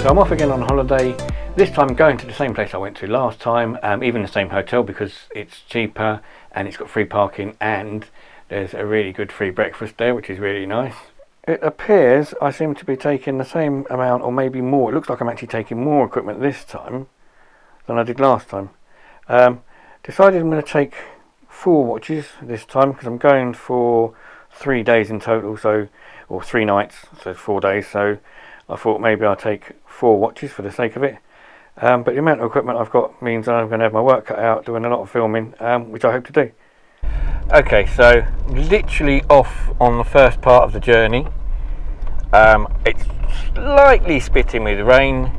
So I'm off again on holiday, this time going to the same place I went to last time, even the same hotel because it's cheaper and it's got free parking and there's a really good free breakfast there, which is really nice. It appears I seem to be taking the same amount or maybe more. It looks like I'm actually taking more equipment this time than I did last time. Decided I'm going to take 4 watches this time because I'm going for 3 days in total, or 3 nights, so 4 days. So I thought maybe I'll take 4 watches for the sake of it. But the amount of equipment I've got means I'm going to have my work cut out doing a lot of filming, which I hope to do. Okay, so literally off on the first part of the journey. It's slightly spitting with rain,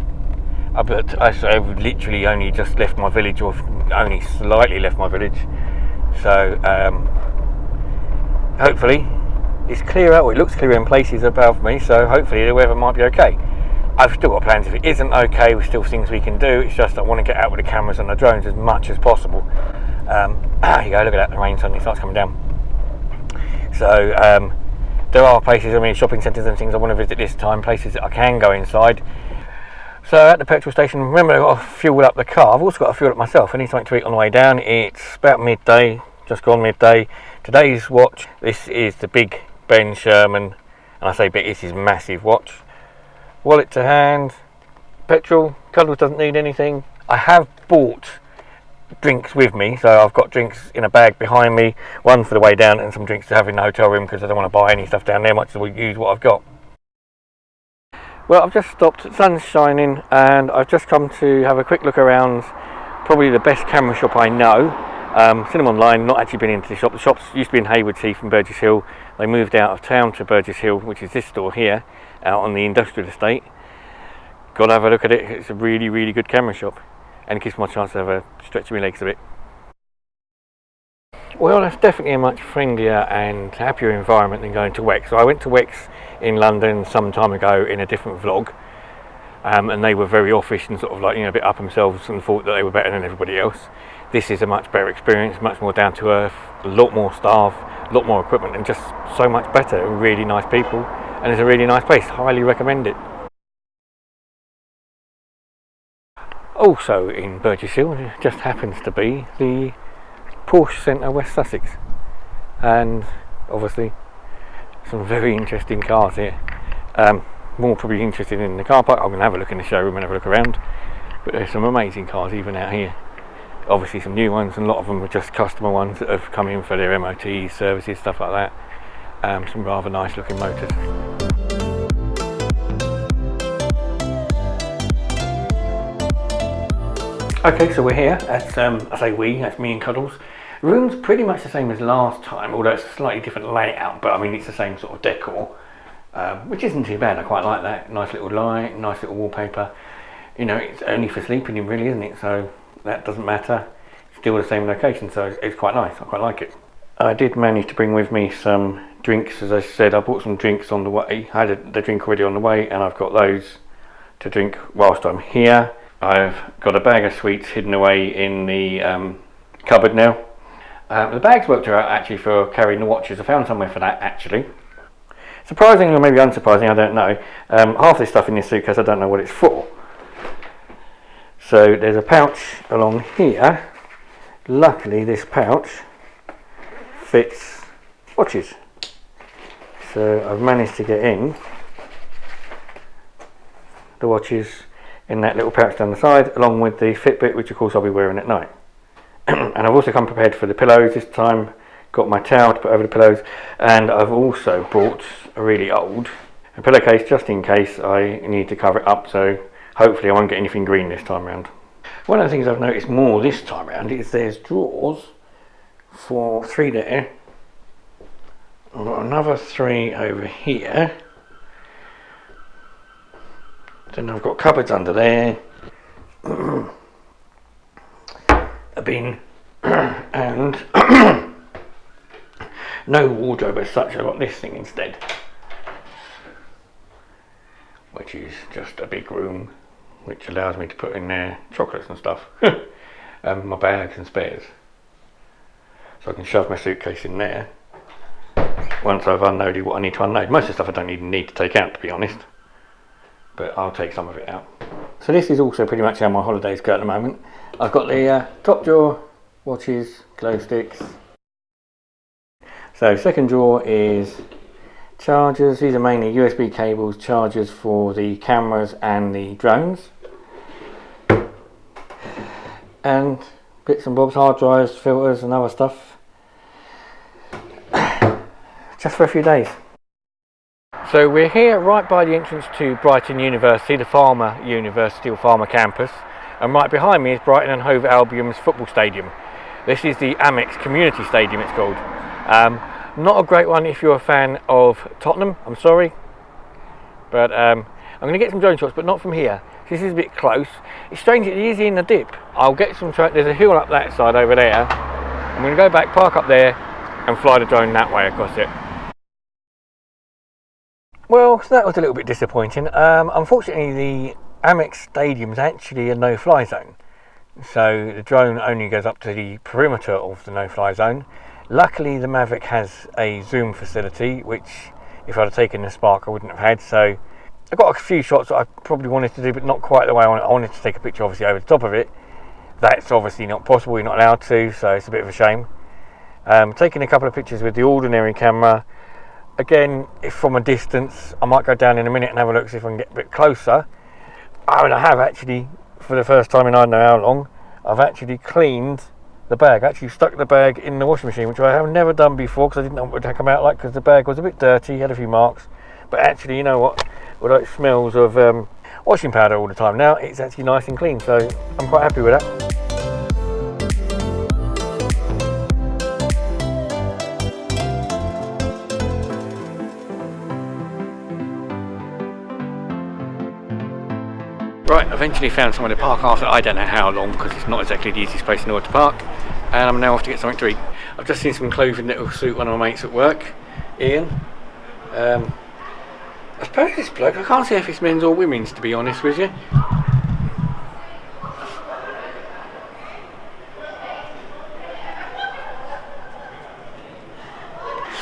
but I've literally only just left my village, or only slightly left my village. So hopefully it's clear out, or it looks clear in places above me, so hopefully the weather might be okay. I've still got plans if it isn't okay, there's still things we can do. It's just I want to get out with the cameras and the drones as much as possible. There you go, look at that, the rain suddenly starts coming down. So there are places, I mean shopping centres and things I want to visit this time, places that I can go inside. So at the petrol station, remember I've got to fuel up the car. I've also got to fuel up myself. I need something to eat on the way down. It's about midday, just gone midday. Today's watch, this is the big Ben Sherman, and I say big, this is massive watch. Wallet to hand, petrol, Cuddles doesn't need anything. I have bought drinks with me, so I've got drinks in a bag behind me, one for the way down and some drinks to have in the hotel room because I don't want to buy any stuff down there, much as we use what I've got. Well, I've just stopped, the sun's shining, and I've just come to have a quick look around probably the best camera shop I know. Seen them online, not actually been into the shop. The shops used to be in Hayward Heath and Burgess Hill. They moved out of town to Burgess Hill, which is this store here, out on the industrial estate. Got to have a look at it. It's a really, really good camera shop, and it gives me a chance to have a stretch my legs a bit. Well, that's definitely a much friendlier and happier environment than going to Wex. So I went to Wex in London some time ago in a different vlog, and they were very offish and sort of like, you know, a bit up themselves and thought that they were better than everybody else. This is a much better experience, much more down to earth, a lot more staff, a lot more equipment, and just so much better. Really nice people, and it's a really nice place. Highly recommend it. Also in Burgess Hill, it just happens to be the Porsche Centre West Sussex, and obviously some very interesting cars here. More probably interested in the car park. I'm going to have a look in the showroom and have a look around, but there's some amazing cars even out here. Obviously some new ones, and a lot of them are just customer ones that have come in for their MOTs, services, stuff like that. Some rather nice looking motors. Okay, so we're here. That's I say we, that's me and Cuddles. The room's pretty much the same as last time, although it's a slightly different layout, but I mean it's the same sort of decor, which isn't too bad. I quite like that. Nice little light, nice little wallpaper. You know, it's only for sleeping in really, isn't it? So that doesn't matter. It's still the same location, so it's quite nice. I quite like it. I did manage to bring with me some drinks. As I said, I bought some drinks on the way. I had the drink already on the way, and I've got those to drink whilst I'm here. I've got a bag of sweets hidden away in the cupboard now. The bags worked out actually for carrying the watches. I found somewhere for that actually. Surprisingly, or maybe unsurprising, I don't know. Half this stuff in this suitcase I don't know what it's for. So there's a pouch along here. Luckily this pouch fits watches. So I've managed to get in the watches in that little pouch down the side, along with the Fitbit, which of course I'll be wearing at night. And I've also come prepared for the pillows this time. Got my towel to put over the pillows, and I've also bought a really old pillowcase just in case I need to cover it up, so hopefully I won't get anything green this time around. One of the things I've noticed more this time around is there's drawers for 3 there. I've got another 3 over here. Then I've got cupboards under there, a bin, and no wardrobe as such. I've got this thing instead, which is just a big room which allows me to put in there chocolates and stuff, my bags and spares. So I can shove my suitcase in there once I've unloaded what I need to unload. Most of the stuff I don't even need to take out, to be honest. but I'll take some of it out. So this is also pretty much how my holidays go at the moment. I've got the top drawer, watches, glow sticks. So second drawer is chargers. These are mainly USB cables, chargers for the cameras and the drones. And bits and bobs, hard drives, filters and other stuff. Just for a few days. So we're here right by the entrance to Brighton University, the Farmer University or Farmer campus. And right behind me is Brighton and Hove Albion's football stadium. This is the Amex Community Stadium, it's called. Not a great one if you're a fan of Tottenham, I'm sorry. But I'm going to get some drone shots, but not from here. This is a bit close. It's strange, it is in a dip. I'll get some track. There's a hill up that side over there. I'm going to go back, park up there, and fly the drone that way across it. Well, so that was a little bit disappointing. Unfortunately, the Amex Stadium is actually a no-fly zone. So the drone only goes up to the perimeter of the no-fly zone. Luckily, the Mavic has a zoom facility, which if I'd have taken the Spark, I wouldn't have had. So I've got a few shots that I probably wanted to do, but not quite the way I wanted. I wanted to take a picture, obviously, over the top of it. That's obviously not possible. You're not allowed to, so it's a bit of a shame. Taking a couple of pictures with the ordinary camera. Again, if from a distance, I might go down in a minute and have a look, see if I can get a bit closer. I have actually, for the first time in I don't know how long, I've actually cleaned the bag. I actually stuck the bag in the washing machine, which I have never done before because I didn't know what it would come out like, because the bag was a bit dirty, had a few marks. But actually, you know what? Although it smells of washing powder all the time now, it's actually nice and clean, so I'm quite happy with that. Right, eventually found somewhere to park after I don't know how long, because it's not exactly the easiest place in order to park, and I'm now off to get something to eat. I've just seen some clothing that will suit one of my mates at work, Ian. I suppose this bloke, I can't see if it's men's or women's, to be honest with you.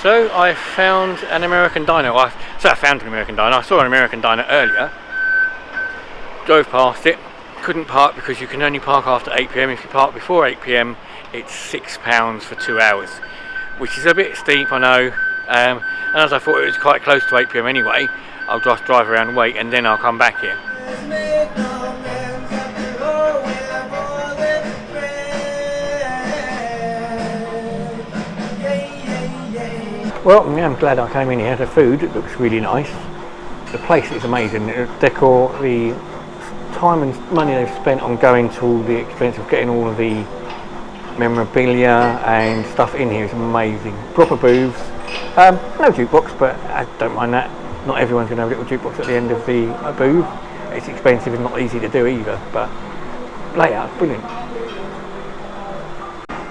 So I found an American diner. I found an American diner. I saw an American diner earlier. Drove past it, couldn't park because you can only park after 8 PM. If you park before 8 PM, it's £6 for 2 hours, which is a bit steep, I know. And as I thought it was quite close to 8 PM anyway, I'll just drive around and wait, and then I'll come back here. Well, yeah, I'm glad I came in here. The food looks really nice. The place is amazing. The decor, the time and money they've spent on going to all the expense of getting all of the memorabilia and stuff in here is amazing. Proper booths. No jukebox, but I don't mind that. Not everyone's going to have a little jukebox at the end of the booth. It's expensive and not easy to do either, but layout, brilliant.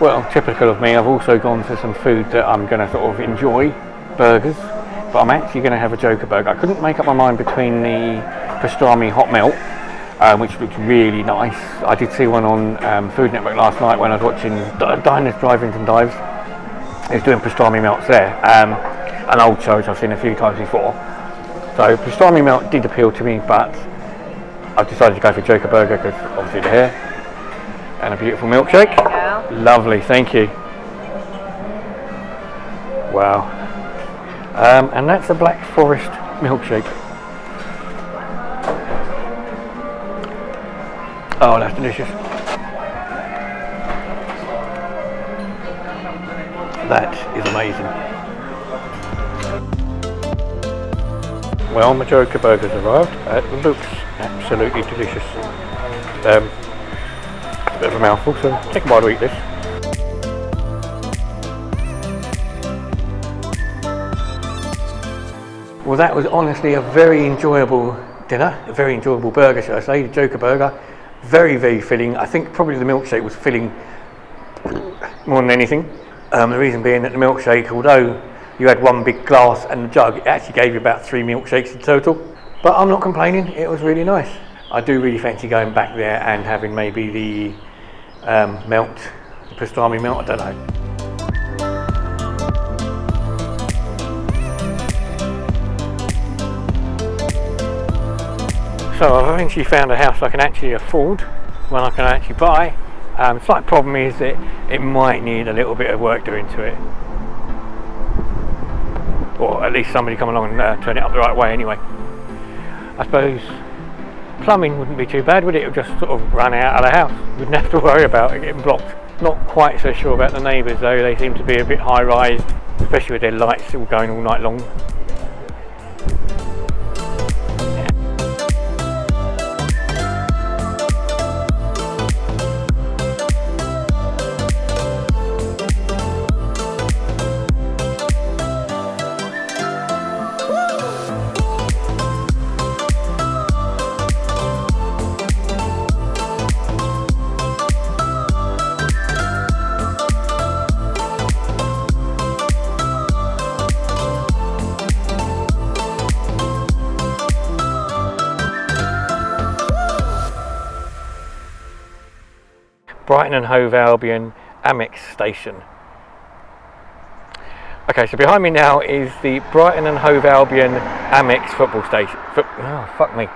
Well, typical of me, I've also gone for some food that I'm going to sort of enjoy, burgers, but I'm actually going to have a Joker burger. I couldn't make up my mind between the pastrami hot melt, which looks really nice. I did see one on Food Network last night when I was watching Diners, Drive-Ins and Dives. It was doing pastrami melts there. An old show which I've seen a few times before. So pastrami melt did appeal to me, but I've decided to go for Joker burger because obviously the hair and a beautiful milkshake. Yeah. Lovely, thank you. Wow. And that's a Black Forest milkshake. Oh, that's delicious. That is amazing. Well, my Joker burger's arrived. It looks absolutely delicious. A bit of a mouthful, so take a while to eat this. Well, that was honestly a very enjoyable dinner, a very enjoyable burger, should I say, the Joker burger. Very, very filling. I think probably the milkshake was filling more than anything. The reason being that the milkshake, although you had one big glass and the jug, it actually gave you about 3 milkshakes in total. But I'm not complaining, it was really nice. I do really fancy going back there and having maybe the melt, the pastrami melt, I don't know. So I've eventually found a house I can actually afford, one I can actually buy. Slight problem is that it might need a little bit of work doing to it, or at least somebody come along and turn it up the right way anyway. I suppose plumbing wouldn't be too bad, would it? It would just sort of run out of the house. Wouldn't have to worry about it getting blocked. Not quite so sure about the neighbours though, they seem to be a bit high rise, especially with their lights still going all night long. Brighton and Hove Albion Amex station. Okay, so behind me now is the Brighton and Hove Albion Amex football station. Oh, fuck me.